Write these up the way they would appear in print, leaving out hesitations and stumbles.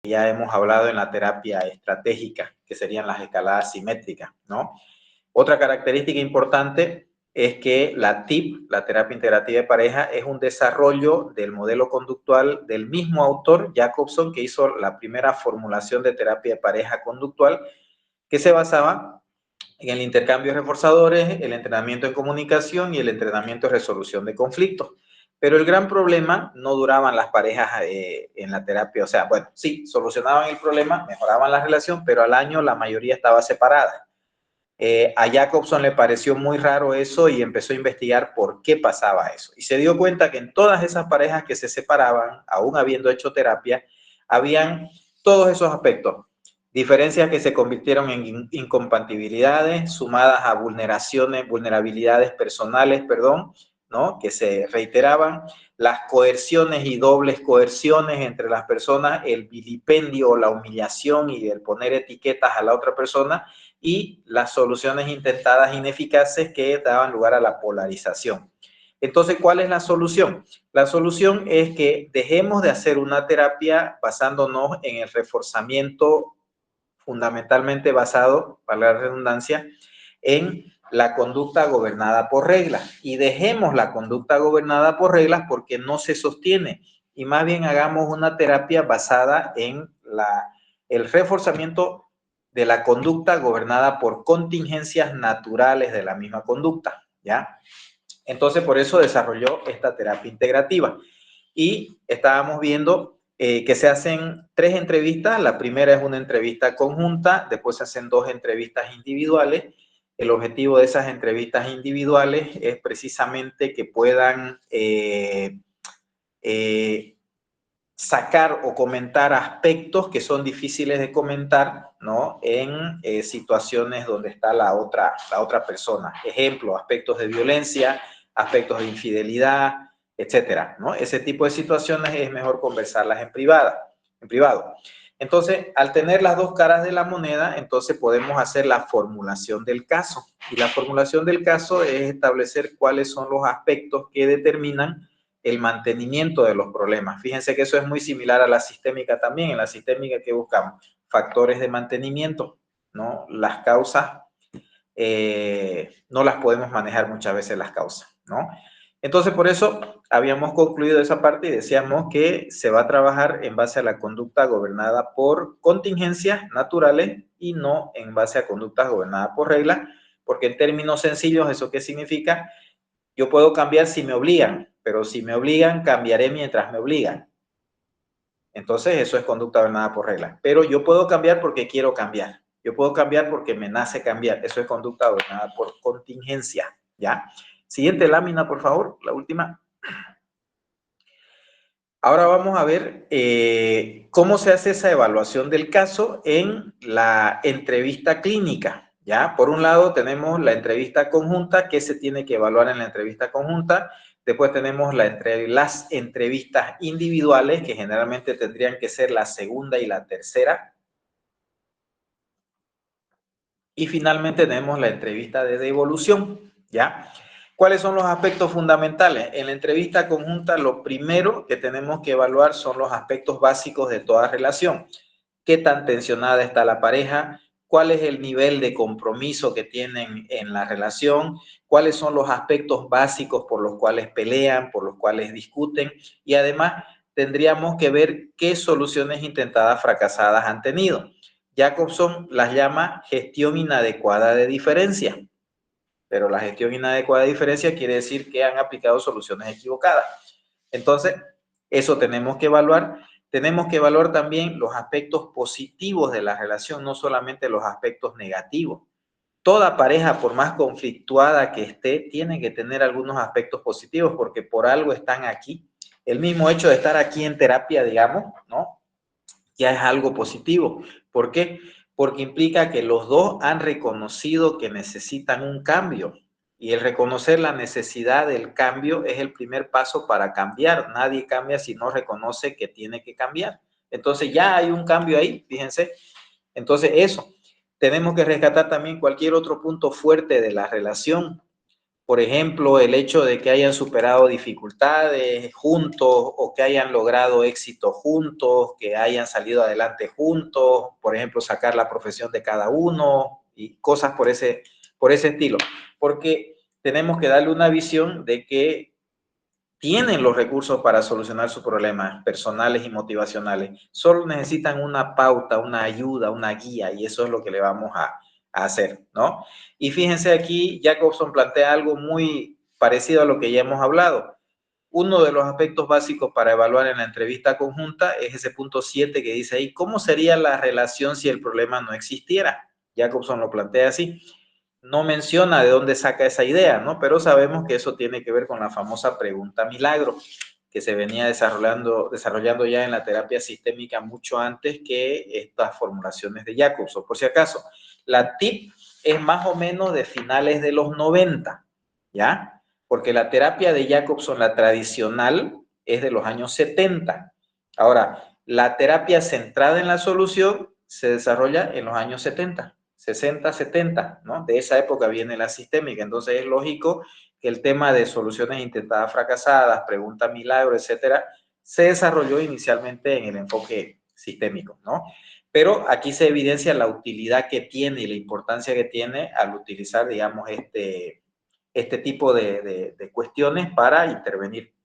ya hemos hablado en la terapia estratégica, que serían las escaladas simétricas, ¿no? Otra característica importante es que la TIP, la terapia integrativa de pareja, es un desarrollo del modelo conductual del mismo autor, Jacobson, que hizo la primera formulación de terapia de pareja conductual, que se basaba en el intercambio de reforzadores, el entrenamiento en comunicación y el entrenamiento en resolución de conflictos. Pero el gran problema, no duraban las parejas en la terapia, o sea, bueno, sí, solucionaban el problema, mejoraban la relación, pero al año la mayoría estaba separada. A Jacobson le pareció muy raro eso y empezó a investigar por qué pasaba eso. Y se dio cuenta que en todas esas parejas que se separaban, aún habiendo hecho terapia, habían todos esos aspectos. Diferencias que se convirtieron en incompatibilidades sumadas a vulnerabilidades personales, perdón, ¿no? Que se reiteraban, las coerciones y dobles coerciones entre las personas, el vilipendio, la humillación y el poner etiquetas a la otra persona, y las soluciones intentadas ineficaces que daban lugar a la polarización. Entonces, ¿cuál es la solución? La solución es que dejemos de hacer una terapia basándonos en el reforzamiento fundamentalmente basado, para la redundancia, en la conducta gobernada por reglas, y dejemos la conducta gobernada por reglas porque no se sostiene, y más bien hagamos una terapia basada en el reforzamiento de la conducta gobernada por contingencias naturales de la misma conducta, ¿ya? Entonces, por eso desarrolló esta terapia integrativa. Y estábamos viendo que se hacen 3 entrevistas. La primera es una entrevista conjunta, después se hacen 2 entrevistas individuales. El objetivo de esas entrevistas individuales es precisamente que puedan sacar o comentar aspectos que son difíciles de comentar, ¿no? En situaciones donde está la otra persona. Ejemplo, aspectos de violencia, aspectos de infidelidad, etcétera, ¿no? Ese tipo de situaciones es mejor conversarlas en privado. Entonces, al tener las dos caras de la moneda, entonces podemos hacer la formulación del caso. Y la formulación del caso es establecer cuáles son los aspectos que determinan el mantenimiento de los problemas. Fíjense que eso es muy similar a la sistémica también. En la sistémica, ¿qué buscamos? Factores de mantenimiento, ¿no? Las causas, no las podemos manejar muchas veces las causas, ¿no? Entonces, por eso habíamos concluido esa parte y decíamos que se va a trabajar en base a la conducta gobernada por contingencias naturales y no en base a conductas gobernadas por reglas, porque en términos sencillos, ¿eso qué significa? Yo puedo cambiar si me obligan, pero si me obligan, cambiaré mientras me obligan. Entonces, eso es conducta gobernada por reglas. Pero yo puedo cambiar porque quiero cambiar. Yo puedo cambiar porque me nace cambiar. Eso es conducta gobernada por contingencia, ¿ya? Siguiente lámina, por favor, la última. Ahora vamos a ver cómo se hace esa evaluación del caso en la entrevista clínica, ¿ya? Por un lado tenemos la entrevista conjunta, que se tiene que evaluar en la entrevista conjunta. Después tenemos las entrevistas individuales, que generalmente tendrían que ser la segunda y la tercera. Y finalmente tenemos la entrevista de devolución, ¿ya? ¿Cuáles son los aspectos fundamentales? En la entrevista conjunta, lo primero que tenemos que evaluar son los aspectos básicos de toda relación. ¿Qué tan tensionada está la pareja? ¿Cuál es el nivel de compromiso que tienen en la relación? ¿Cuáles son los aspectos básicos por los cuales pelean, por los cuales discuten? Y además tendríamos que ver qué soluciones intentadas fracasadas han tenido. Jacobson las llama gestión inadecuada de diferencia, pero la gestión inadecuada de diferencia quiere decir que han aplicado soluciones equivocadas. Entonces, eso tenemos que evaluar. Tenemos que evaluar también los aspectos positivos de la relación, no solamente los aspectos negativos. Toda pareja, por más conflictuada que esté, tiene que tener algunos aspectos positivos porque por algo están aquí. El mismo hecho de estar aquí en terapia, digamos, ¿no? Ya es algo positivo. ¿Por qué? Porque implica que los dos han reconocido que necesitan un cambio. Y el reconocer la necesidad del cambio es el primer paso para cambiar. Nadie cambia si no reconoce que tiene que cambiar. Entonces ya hay un cambio ahí, fíjense. Entonces eso. Tenemos que rescatar también cualquier otro punto fuerte de la relación. Por ejemplo, el hecho de que hayan superado dificultades juntos o que hayan logrado éxito juntos, que hayan salido adelante juntos, por ejemplo, sacar la profesión de cada uno y cosas por ese estilo. Porque tenemos que darle una visión de que tienen los recursos para solucionar sus problemas personales y motivacionales. Solo necesitan una pauta, una ayuda, una guía, y eso es lo que le vamos a hacer, ¿no? Y fíjense aquí, Jacobson plantea algo muy parecido a lo que ya hemos hablado. Uno de los aspectos básicos para evaluar en la entrevista conjunta es ese punto 7 que dice ahí, ¿cómo sería la relación si el problema no existiera? Jacobson lo plantea así. No menciona de dónde saca esa idea, ¿no? Pero sabemos que eso tiene que ver con la famosa pregunta milagro, que se venía desarrollando ya en la terapia sistémica mucho antes que estas formulaciones de Jacobson. Por si acaso, la TIP es más o menos de finales de los 90, ¿ya? Porque la terapia de Jacobson, la tradicional, es de los años 70. Ahora, la terapia centrada en la solución se desarrolla en los años 70. 60, 70, ¿no? De esa época viene la sistémica, entonces es lógico que el tema de soluciones intentadas fracasadas, pregunta milagro, etcétera, se desarrolló inicialmente en el enfoque sistémico, ¿no? Pero aquí se evidencia la utilidad que tiene y la importancia que tiene al utilizar, digamos, este tipo de cuestiones para intervenir.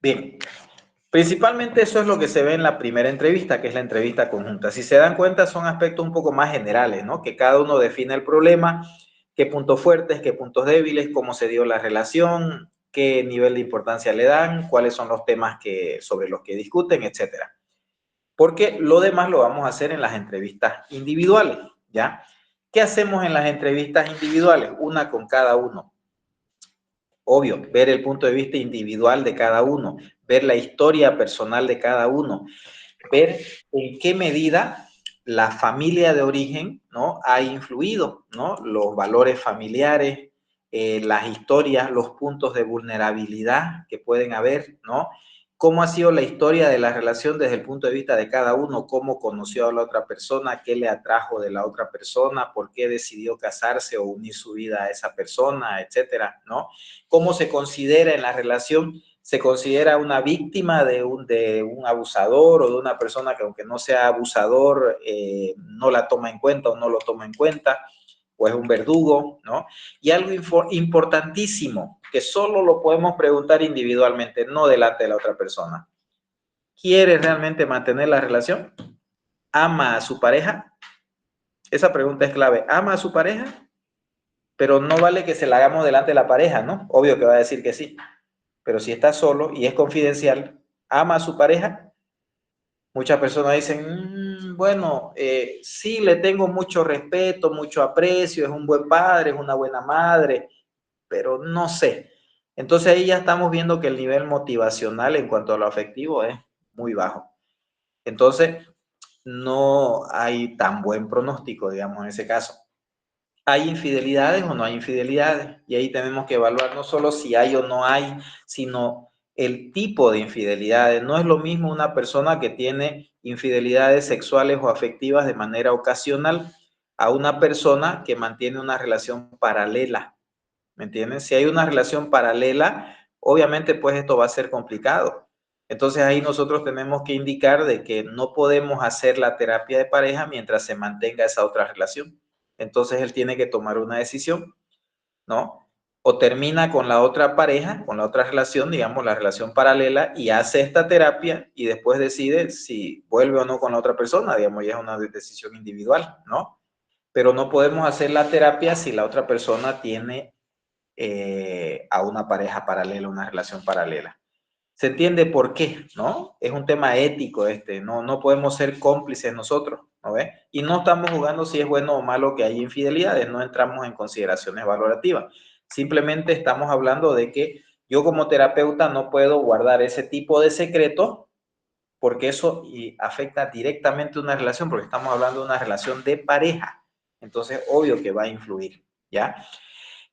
Bien, principalmente eso es lo que se ve en la primera entrevista, que es la entrevista conjunta. Si se dan cuenta, son aspectos un poco más generales, ¿no? Que cada uno define el problema, qué puntos fuertes, qué puntos débiles, cómo se dio la relación, qué nivel de importancia le dan, cuáles son los temas sobre los que discuten, etcétera. Porque lo demás lo vamos a hacer en las entrevistas individuales, ¿ya? ¿Qué hacemos en las entrevistas individuales? Una con cada uno. Obvio, ver el punto de vista individual de cada uno, ver la historia personal de cada uno, ver en qué medida la familia de origen, ¿no?, ha influido, ¿no?, los valores familiares, las historias, los puntos de vulnerabilidad que pueden haber, ¿no? Cómo ha sido la historia de la relación desde el punto de vista de cada uno, cómo conoció a la otra persona, qué le atrajo de la otra persona, por qué decidió casarse o unir su vida a esa persona, etcétera, ¿no? Cómo se considera en la relación, se considera una víctima de un abusador o de una persona que aunque no sea abusador, no la toma en cuenta o no lo toma en cuenta, o es un verdugo, ¿no? Y algo importantísimo, que solo lo podemos preguntar individualmente, no delante de la otra persona. ¿Quiere realmente mantener la relación? ¿Ama a su pareja? Esa pregunta es clave. ¿Ama a su pareja? Pero no vale que se la hagamos delante de la pareja, ¿no? Obvio que va a decir que sí. Pero si está solo y es confidencial, ¿ama a su pareja? Muchas personas dicen, bueno, sí, le tengo mucho respeto, mucho aprecio, es un buen padre, es una buena madre, pero no sé. Entonces ahí ya estamos viendo que el nivel motivacional en cuanto a lo afectivo es muy bajo. Entonces no hay tan buen pronóstico, digamos, en ese caso. ¿Hay infidelidades o no hay infidelidades? Y ahí tenemos que evaluar no solo si hay o no hay, sino el tipo de infidelidades. No es lo mismo una persona que tiene infidelidades sexuales o afectivas de manera ocasional a una persona que mantiene una relación paralela. ¿Me entienden? Si hay una relación paralela, obviamente pues esto va a ser complicado. Entonces ahí nosotros tenemos que indicar de que no podemos hacer la terapia de pareja mientras se mantenga esa otra relación. Entonces él tiene que tomar una decisión, ¿no? O termina con la otra pareja, con la otra relación, digamos la relación paralela, y hace esta terapia y después decide si vuelve o no con la otra persona, digamos, ya es una decisión individual, ¿no? Pero no podemos hacer la terapia si la otra persona tiene a una pareja paralela, una relación paralela. Se entiende por qué, ¿no? Es un tema ético no podemos ser cómplices nosotros, ¿no ves? Y no estamos jugando si es bueno o malo que haya infidelidades, no entramos en consideraciones valorativas. Simplemente estamos hablando de que yo como terapeuta no puedo guardar ese tipo de secretos porque eso afecta directamente una relación, porque estamos hablando de una relación de pareja. Entonces, obvio que va a influir, ¿ya?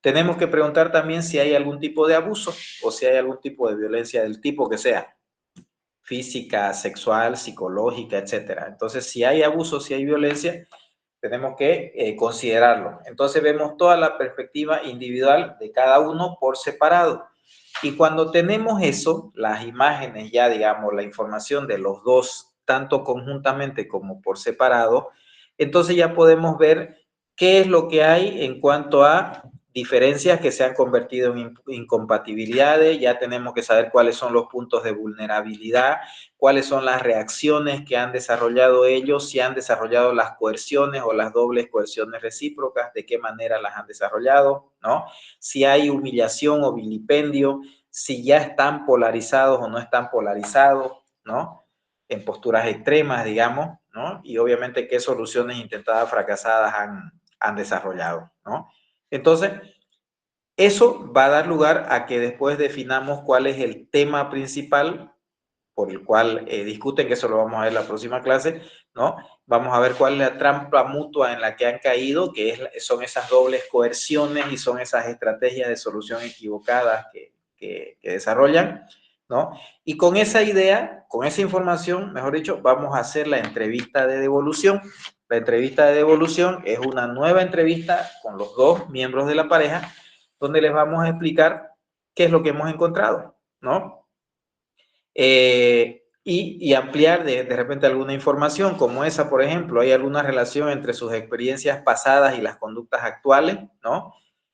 Tenemos que preguntar también si hay algún tipo de abuso o si hay algún tipo de violencia del tipo que sea, física, sexual, psicológica, etcétera. Entonces, si hay abuso, si hay violencia, tenemos que considerarlo. Entonces vemos toda la perspectiva individual de cada uno por separado. Y cuando tenemos eso, las imágenes ya, digamos, la información de los dos, tanto conjuntamente como por separado, entonces ya podemos ver qué es lo que hay en cuanto a diferencias que se han convertido en incompatibilidades, ya tenemos que saber cuáles son los puntos de vulnerabilidad, cuáles son las reacciones que han desarrollado ellos, si han desarrollado las coerciones o las dobles coerciones recíprocas, de qué manera las han desarrollado, ¿no? Si hay humillación o vilipendio, si ya están polarizados o no están polarizados, ¿no? En posturas extremas, digamos, ¿no? Y obviamente qué soluciones intentadas fracasadas han desarrollado, ¿no? Entonces, eso va a dar lugar a que después definamos cuál es el tema principal por el cual discuten, que eso lo vamos a ver en la próxima clase, ¿no? Vamos a ver cuál es la trampa mutua en la que han caído, son esas dobles coerciones y son esas estrategias de solución equivocadas que desarrollan, ¿no? Y con esa idea, con esa información, mejor dicho, vamos a hacer la entrevista de devolución. La entrevista de devolución es una nueva entrevista con los dos miembros de la pareja, donde les vamos a explicar qué es lo que hemos encontrado, ¿no? Y ampliar de repente alguna información como esa, por ejemplo, hay alguna relación entre sus experiencias pasadas y las conductas actuales, ¿no?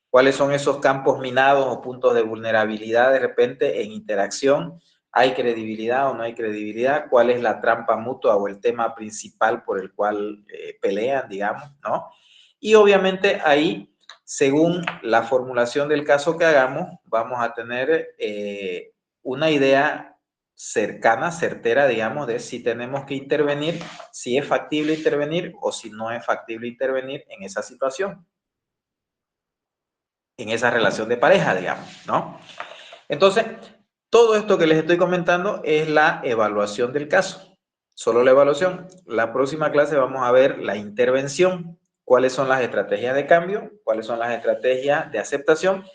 ¿Cuáles son esos campos minados o puntos de vulnerabilidad de repente en interacción? ¿Hay credibilidad o no hay credibilidad? ¿Cuál es la trampa mutua o el tema principal por el cual pelean, digamos, ¿no? Y obviamente ahí, según la formulación del caso que hagamos, vamos a tener una idea cercana, certera, digamos, de si tenemos que intervenir, si es factible intervenir o si no es factible intervenir en esa situación, en esa relación de pareja, digamos, ¿no? Entonces, todo esto que les estoy comentando es la evaluación del caso, solo la evaluación. La próxima clase vamos a ver la intervención, cuáles son las estrategias de cambio, cuáles son las estrategias de aceptación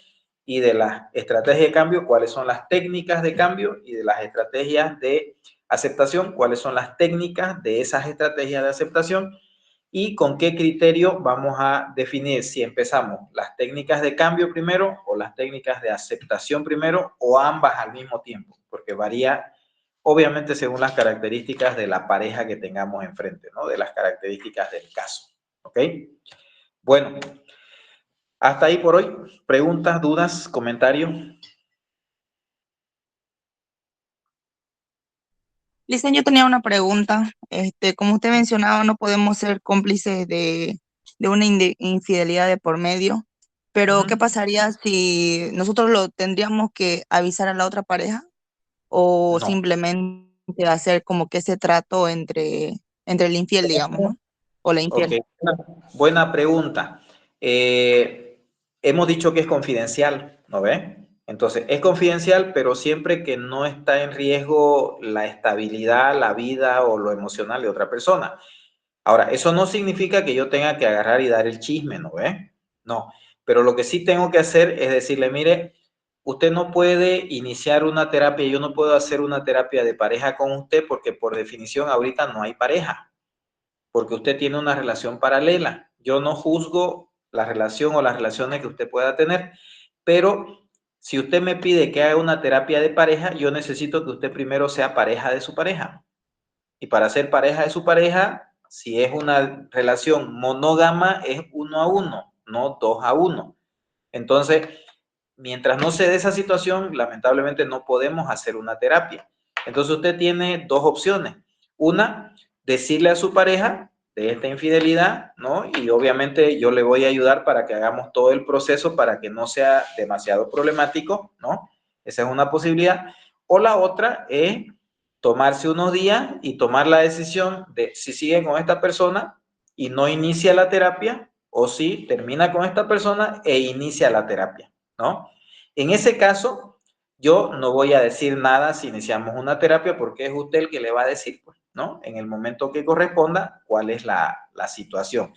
y de las estrategias de cambio, cuáles son las técnicas de cambio y de las estrategias de aceptación, cuáles son las técnicas de esas estrategias de aceptación y con qué criterio vamos a definir si empezamos las técnicas de cambio primero o las técnicas de aceptación primero o ambas al mismo tiempo, porque varía obviamente según las características de la pareja que tengamos enfrente, ¿no? De las características del caso, ¿ok? Bueno, hasta ahí por hoy. ¿Preguntas, dudas, comentarios? Listen, yo tenía una pregunta. Como usted mencionaba, no podemos ser cómplices de una infidelidad de por medio, pero ¿qué pasaría si nosotros lo tendríamos que avisar a la otra pareja o No. simplemente hacer como que ese trato entre el infiel, digamos, ¿no? O la Ok, infiel. buena pregunta. Hemos dicho que es confidencial, ¿no ve? Entonces, es confidencial, pero siempre que no está en riesgo la estabilidad, la vida o lo emocional de otra persona. Ahora, eso no significa que yo tenga que agarrar y dar el chisme, ¿no ve? No, pero lo que sí tengo que hacer es decirle, mire, usted no puede iniciar una terapia, yo no puedo hacer una terapia de pareja con usted porque por definición ahorita no hay pareja, porque usted tiene una relación paralela. Yo no juzgo la relación o las relaciones que usted pueda tener, pero si usted me pide que haga una terapia de pareja, yo necesito que usted primero sea pareja de su pareja. Y para ser pareja de su pareja, si es una relación monógama, es 1 a 1, no 2 a 1. Entonces, mientras no se dé esa situación, lamentablemente no podemos hacer una terapia. Entonces usted tiene dos opciones. Una, decirle a su pareja de esta infidelidad, ¿no? Y obviamente yo le voy a ayudar para que hagamos todo el proceso para que no sea demasiado problemático, ¿no? Esa es una posibilidad. O la otra es tomarse unos días y tomar la decisión de si sigue con esta persona y no inicia la terapia o si termina con esta persona e inicia la terapia, ¿no? En ese caso, yo no voy a decir nada si iniciamos una terapia porque es usted el que le va a decir, pues, ¿no? En el momento que corresponda, cuál es la situación.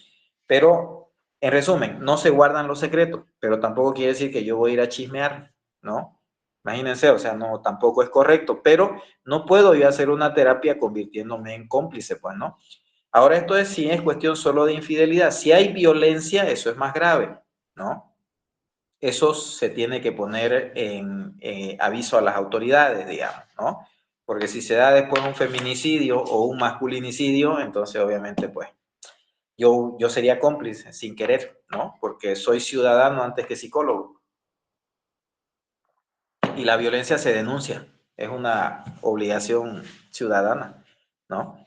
Pero, en resumen, no se guardan los secretos, pero tampoco quiere decir que yo voy a ir a chismear, ¿no? Imagínense, o sea, no, tampoco es correcto, pero no puedo yo hacer una terapia convirtiéndome en cómplice, pues, ¿no? Ahora esto es si es cuestión solo de infidelidad. Si hay violencia, eso es más grave, ¿no? Eso se tiene que poner en aviso a las autoridades, digamos, ¿no? Porque si se da después un feminicidio o un masculinicidio, entonces obviamente pues yo sería cómplice sin querer, ¿no? Porque soy ciudadano antes que psicólogo. Y la violencia se denuncia, es una obligación ciudadana, ¿no?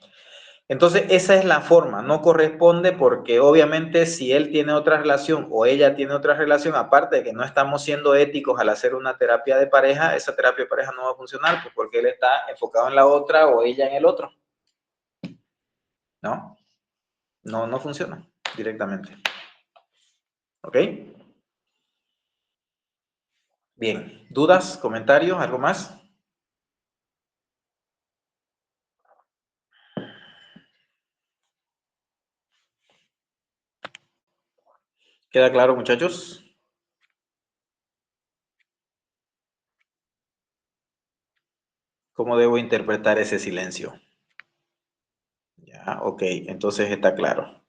Entonces, esa es la forma, no corresponde porque obviamente si él tiene otra relación o ella tiene otra relación, aparte de que no estamos siendo éticos al hacer una terapia de pareja, esa terapia de pareja no va a funcionar pues porque él está enfocado en la otra o ella en el otro, ¿no? No funciona directamente. ¿Ok? Bien, ¿dudas, comentarios, algo más? ¿Queda claro, muchachos? ¿Cómo debo interpretar ese silencio? Ya, ok, entonces está claro.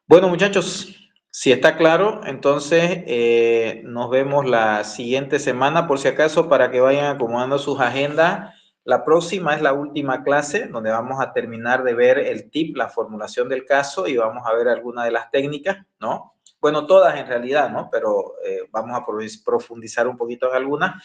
Bueno, muchachos, si está claro, entonces nos vemos la siguiente semana, por si acaso, para que vayan acomodando sus agendas. La próxima es la última clase, donde vamos a terminar de ver el tip, la formulación del caso, y vamos a ver algunas de las técnicas, ¿no? Bueno, todas en realidad, ¿no? Pero vamos a profundizar un poquito en algunas.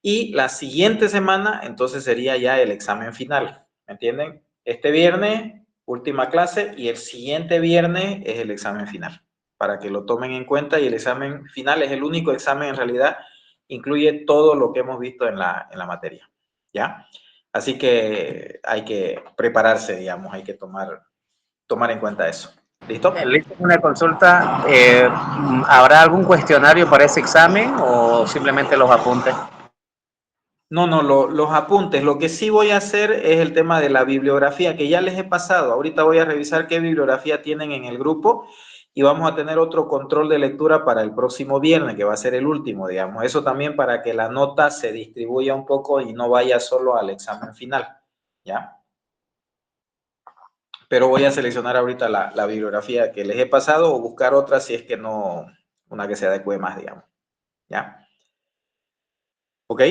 Y la siguiente semana, entonces, sería ya el examen final, ¿me entienden? Este viernes, última clase, y el siguiente viernes es el examen final, para que lo tomen en cuenta, y el examen final es el único examen en realidad, incluye todo lo que hemos visto en la materia, ¿ya? Así que hay que prepararse, digamos, hay que tomar en cuenta eso. ¿Listo? Listo, una consulta. ¿Habrá algún cuestionario para ese examen o simplemente los apuntes? No, los apuntes. Lo que sí voy a hacer es el tema de la bibliografía, que ya les he pasado. Ahorita voy a revisar qué bibliografía tienen en el grupo y vamos a tener otro control de lectura para el próximo viernes, que va a ser el último, digamos. Eso también para que la nota se distribuya un poco y no vaya solo al examen final, ¿ya? Pero voy a seleccionar ahorita la bibliografía que les he pasado o buscar otra si es que no, una que se adecue más, digamos, ¿ya? ¿Ok?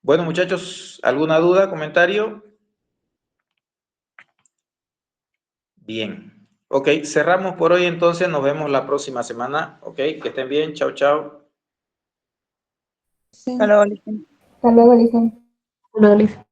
Bueno, muchachos, ¿alguna duda, comentario? Bien. Ok, cerramos por hoy entonces. Nos vemos la próxima semana. Ok, que estén bien. Chao, chao. Hasta luego, Alicia. Hasta luego, Alicia. Hasta luego, Alicia.